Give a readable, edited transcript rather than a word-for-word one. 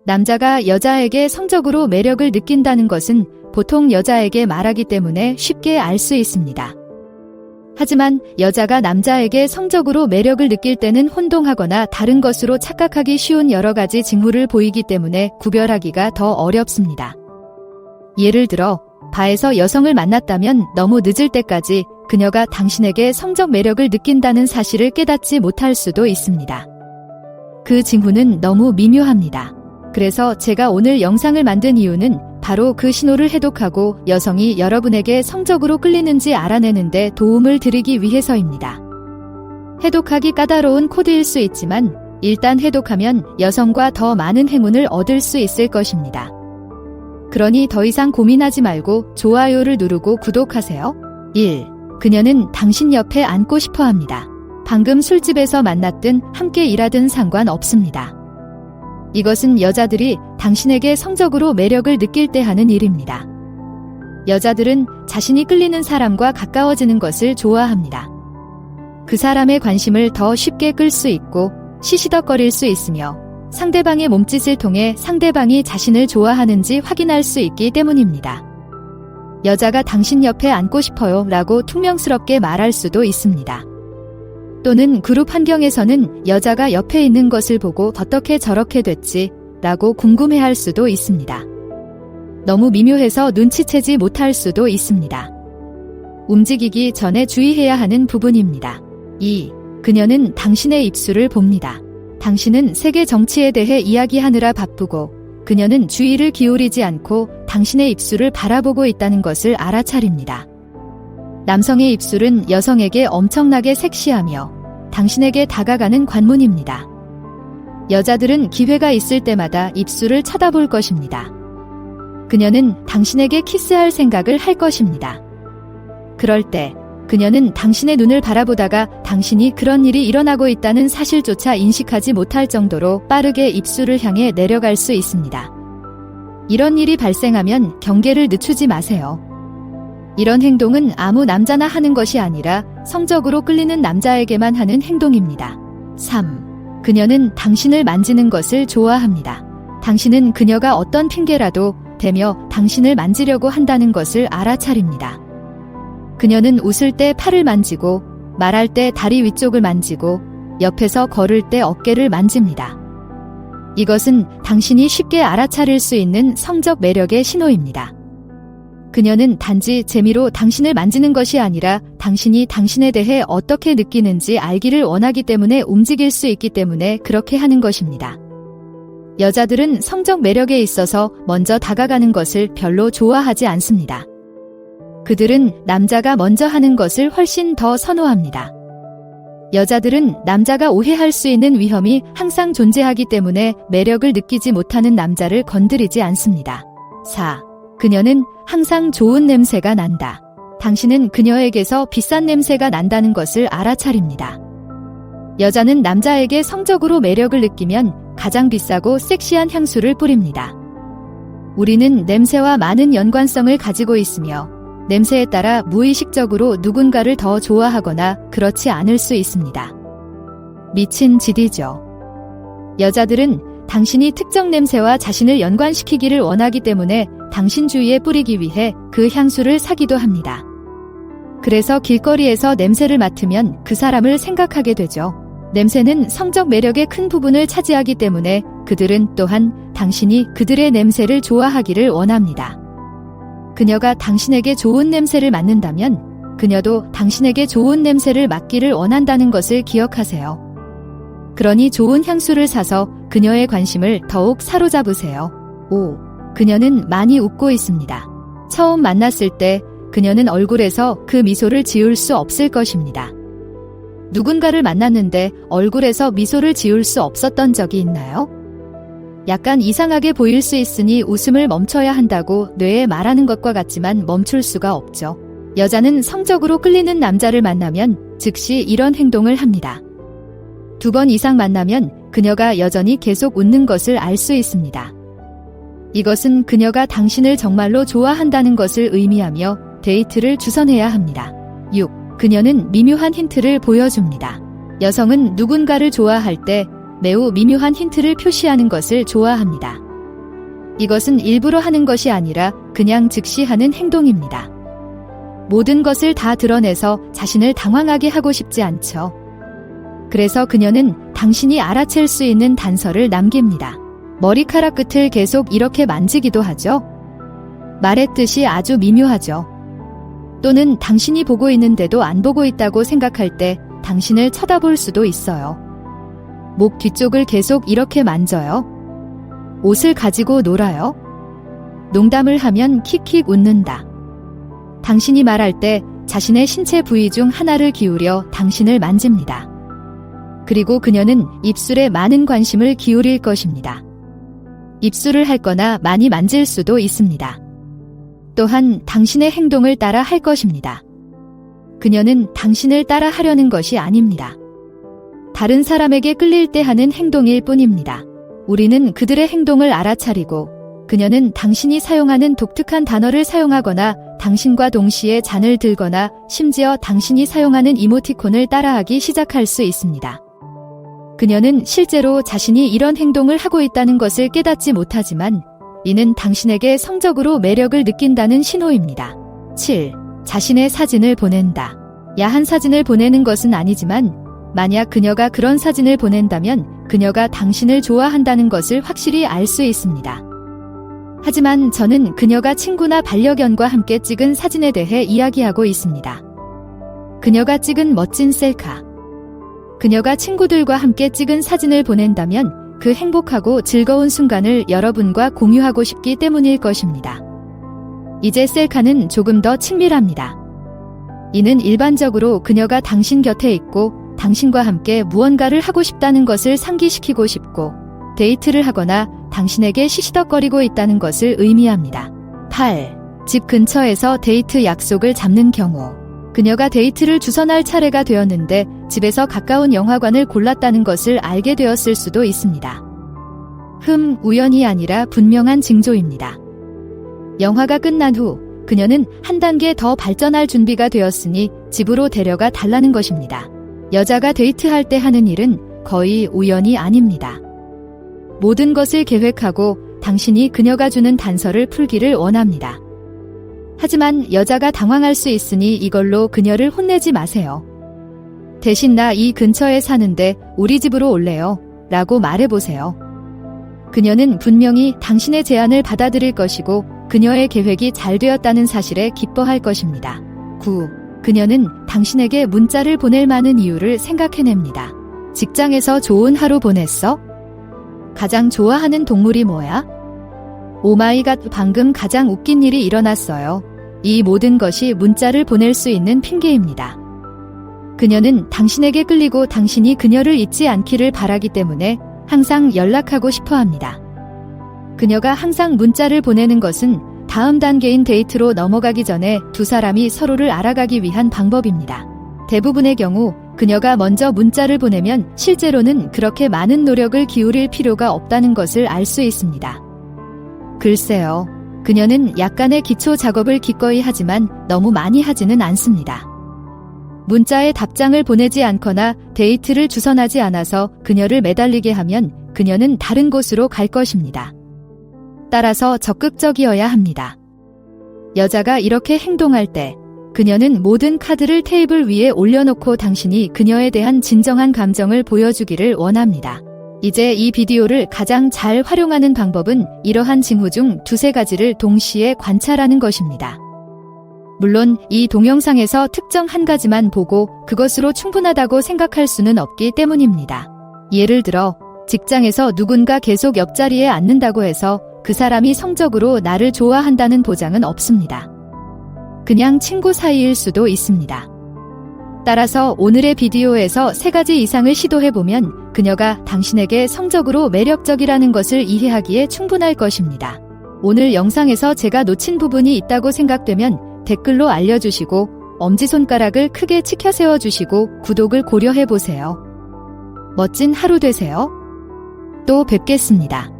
남자가 여자에게 성적으로 매력을 느낀다는 것은 보통 여자에게 말하기 때문에 쉽게 알 수 있습니다. 하지만 여자가 남자에게 성적으로 매력을 느낄 때는 혼동하거나 다른 것으로 착각하기 쉬운 여러 가지 징후를 보이기 때문에 구별하기가 더 어렵습니다. 예를 들어, 바에서 여성을 만났다면 너무 늦을 때까지 그녀가 당신에게 성적 매력을 느낀다는 사실을 깨닫지 못할 수도 있습니다. 그 징후는 너무 미묘합니다. 그래서 제가 오늘 영상을 만든 이유는 바로 그 신호를 해독하고 여성이 여러분에게 성적으로 끌리는지 알아내는 데 도움을 드리기 위해서입니다. 해독하기 까다로운 코드일 수 있지만 일단 해독하면 여성과 더 많은 행운을 얻을 수 있을 것입니다. 그러니 더 이상 고민하지 말고 좋아요를 누르고 구독하세요. 1. 그녀는 당신 옆에 앉고 싶어 합니다. 방금 술집에서 만났든 함께 일하든 상관없습니다. 이것은 여자들이 당신에게 성적으로 매력을 느낄 때 하는 일입니다. 여자들은 자신이 끌리는 사람과 가까워지는 것을 좋아합니다. 그 사람의 관심을 더 쉽게 끌 수 있고 시시덕거릴 수 있으며 상대방의 몸짓을 통해 상대방이 자신을 좋아하는지 확인할 수 있기 때문입니다. 여자가 당신 옆에 앉고 싶어요 라고 퉁명스럽게 말할 수도 있습니다. 또는 그룹 환경에서는 여자가 옆에 있는 것을 보고 어떻게 저렇게 됐지? 라고 궁금해할 수도 있습니다. 너무 미묘해서 눈치채지 못할 수도 있습니다. 움직이기 전에 주의해야 하는 부분입니다. 2. 그녀는 당신의 입술을 봅니다. 당신은 세계 정치에 대해 이야기하느라 바쁘고 그녀는 주의를 기울이지 않고 당신의 입술을 바라보고 있다는 것을 알아차립니다. 남성의 입술은 여성에게 엄청나게 섹시하며 당신에게 다가가는 관문입니다. 여자들은 기회가 있을 때마다 입술을 쳐다볼 것입니다. 그녀는 당신에게 키스할 생각을 할 것입니다. 그럴 때 그녀는 당신의 눈을 바라보다가 당신이 그런 일이 일어나고 있다는 사실조차 인식하지 못할 정도로 빠르게 입술을 향해 내려갈 수 있습니다. 이런 일이 발생하면 경계를 늦추지 마세요. 이런 행동은 아무 남자나 하는 것이 아니라 성적으로 끌리는 남자에게만 하는 행동입니다. 3. 그녀는 당신을 만지는 것을 좋아합니다. 당신은 그녀가 어떤 핑계라도 대며 당신을 만지려고 한다는 것을 알아차립니다. 그녀는 웃을 때 팔을 만지고 말할 때 다리 위쪽을 만지고 옆에서 걸을 때 어깨를 만집니다. 이것은 당신이 쉽게 알아차릴 수 있는 성적 매력의 신호입니다. 그녀는 단지 재미로 당신을 만지는 것이 아니라 당신이 당신에 대해 어떻게 느끼는지 알기를 원하기 때문에 움직일 수 있기 때문에 그렇게 하는 것입니다. 여자들은 성적 매력에 있어서 먼저 다가가는 것을 별로 좋아하지 않습니다. 그들은 남자가 먼저 하는 것을 훨씬 더 선호합니다. 여자들은 남자가 오해할 수 있는 위험이 항상 존재하기 때문에 매력을 느끼지 못하는 남자를 건드리지 않습니다. 4. 그녀는 항상 좋은 냄새가 난다. 당신은 그녀에게서 비싼 냄새가 난다는 것을 알아차립니다. 여자는 남자에게 성적으로 매력을 느끼면 가장 비싸고 섹시한 향수를 뿌립니다. 우리는 냄새와 많은 연관성을 가지고 있으며 냄새에 따라 무의식적으로 누군가를 더 좋아하거나 그렇지 않을 수 있습니다. 미친 짓이죠. 여자들은 당신이 특정 냄새와 자신을 연관시키기를 원하기 때문에 당신 주위에 뿌리기 위해 그 향수를 사기도 합니다. 그래서 길거리에서 냄새를 맡으면 그 사람을 생각하게 되죠. 냄새는 성적 매력의 큰 부분을 차지하기 때문에 그들은 또한 당신이 그들의 냄새를 좋아하기를 원합니다. 그녀가 당신에게 좋은 냄새를 맡는다면 그녀도 당신에게 좋은 냄새를 맡기를 원한다는 것을 기억하세요. 그러니 좋은 향수를 사서 그녀의 관심을 더욱 사로잡으세요. 5. 그녀는 많이 웃고 있습니다. 처음 만났을 때 그녀는 얼굴에서 그 미소를 지울 수 없을 것입니다. 누군가를 만났는데 얼굴에서 미소를 지울 수 없었던 적이 있나요? 약간 이상하게 보일 수 있으니 웃음을 멈춰야 한다고 뇌에 말하는 것과 같지만 멈출 수가 없죠. 여자는 성적으로 끌리는 남자를 만나면 즉시 이런 행동을 합니다. 2번 이상 만나면 그녀가 여전히 계속 웃는 것을 알 수 있습니다. 이것은 그녀가 당신을 정말로 좋아한다는 것을 의미하며 데이트를 주선해야 합니다. 6. 그녀는 미묘한 힌트를 보여줍니다. 여성은 누군가를 좋아할 때 매우 미묘한 힌트를 표시하는 것을 좋아합니다. 이것은 일부러 하는 것이 아니라 그냥 즉시 하는 행동입니다. 모든 것을 다 드러내서 자신을 당황하게 하고 싶지 않죠. 그래서 그녀는 당신이 알아챌 수 있는 단서를 남깁니다. 머리카락 끝을 계속 이렇게 만지기도 하죠. 말했듯이 아주 미묘하죠. 또는 당신이 보고 있는데도 안 보고 있다고 생각할 때 당신을 쳐다볼 수도 있어요. 목 뒤쪽을 계속 이렇게 만져요. 옷을 가지고 놀아요. 농담을 하면 킥킥 웃는다. 당신이 말할 때 자신의 신체 부위 중 하나를 기울여 당신을 만집니다. 그리고 그녀는 입술에 많은 관심을 기울일 것입니다. 입술을 핥거나 많이 만질 수도 있습니다. 또한 당신의 행동을 따라 할 것입니다. 그녀는 당신을 따라 하려는 것이 아닙니다. 다른 사람에게 끌릴 때 하는 행동일 뿐입니다. 우리는 그들의 행동을 알아차리고 그녀는 당신이 사용하는 독특한 단어를 사용하거나 당신과 동시에 잔을 들거나 심지어 당신이 사용하는 이모티콘을 따라하기 시작할 수 있습니다. 그녀는 실제로 자신이 이런 행동을 하고 있다는 것을 깨닫지 못하지만 이는 당신에게 성적으로 매력을 느낀다는 신호입니다. 7. 자신의 사진을 보낸다. 야한 사진을 보내는 것은 아니지만 만약 그녀가 그런 사진을 보낸다면 그녀가 당신을 좋아한다는 것을 확실히 알 수 있습니다. 하지만 저는 그녀가 친구나 반려견과 함께 찍은 사진에 대해 이야기하고 있습니다. 그녀가 찍은 멋진 셀카. 그녀가 친구들과 함께 찍은 사진을 보낸다면 그 행복하고 즐거운 순간을 여러분과 공유하고 싶기 때문일 것입니다. 이제 셀카는 조금 더 친밀합니다. 이는 일반적으로 그녀가 당신 곁에 있고 당신과 함께 무언가를 하고 싶다는 것을 상기시키고 싶고 데이트를 하거나 당신에게 시시덕거리고 있다는 것을 의미합니다. 8. 집 근처에서 데이트 약속을 잡는 경우. 그녀가 데이트를 주선할 차례가 되었는데 집에서 가까운 영화관을 골랐다는 것을 알게 되었을 수도 있습니다. 우연이 아니라 분명한 징조입니다. 영화가 끝난 후 그녀는 한 단계 더 발전할 준비가 되었으니 집으로 데려가 달라는 것입니다. 여자가 데이트할 때 하는 일은 거의 우연이 아닙니다. 모든 것을 계획하고 당신이 그녀가 주는 단서를 풀기를 원합니다. 하지만 여자가 당황할 수 있으니 이걸로 그녀를 혼내지 마세요. 대신 나 이 근처에 사는데 우리 집으로 올래요? 라고 말해보세요. 그녀는 분명히 당신의 제안을 받아들일 것이고 그녀의 계획이 잘 되었다는 사실에 기뻐할 것입니다. 9. 그녀는 당신에게 문자를 보낼 만한 이유를 생각해냅니다. 직장에서 좋은 하루 보냈어? 가장 좋아하는 동물이 뭐야? 오마이갓, 방금 가장 웃긴 일이 일어났어요. 이 모든 것이 문자를 보낼 수 있는 핑계입니다. 그녀는 당신에게 끌리고 당신이 그녀를 잊지 않기를 바라기 때문에 항상 연락하고 싶어 합니다. 그녀가 항상 문자를 보내는 것은 다음 단계인 데이트로 넘어가기 전에 두 사람이 서로를 알아가기 위한 방법입니다. 대부분의 경우 그녀가 먼저 문자를 보내면 실제로는 그렇게 많은 노력을 기울일 필요가 없다는 것을 알 수 있습니다. 글쎄요. 그녀는 약간의 기초 작업을 기꺼이 하지만 너무 많이 하지는 않습니다. 문자에 답장을 보내지 않거나 데이트를 주선하지 않아서 그녀를 매달리게 하면 그녀는 다른 곳으로 갈 것입니다. 따라서 적극적이어야 합니다. 여자가 이렇게 행동할 때 그녀는 모든 카드를 테이블 위에 올려놓고 당신이 그녀에 대한 진정한 감정을 보여주기를 원합니다. 이제 이 비디오를 가장 잘 활용하는 방법은 이러한 징후 중 두세 가지를 동시에 관찰하는 것입니다. 물론 이 동영상에서 특정 한 가지만 보고 그것으로 충분하다고 생각할 수는 없기 때문입니다. 예를 들어 직장에서 누군가 계속 옆자리에 앉는다고 해서 그 사람이 성적으로 나를 좋아한다는 보장은 없습니다. 그냥 친구 사이일 수도 있습니다. 따라서 오늘의 비디오에서 3가지 이상을 시도해보면 그녀가 당신에게 성적으로 매력적이라는 것을 이해하기에 충분할 것입니다. 오늘 영상에서 제가 놓친 부분이 있다고 생각되면 댓글로 알려주시고 엄지손가락을 크게 치켜 세워주시고 구독을 고려해보세요. 멋진 하루 되세요. 또 뵙겠습니다.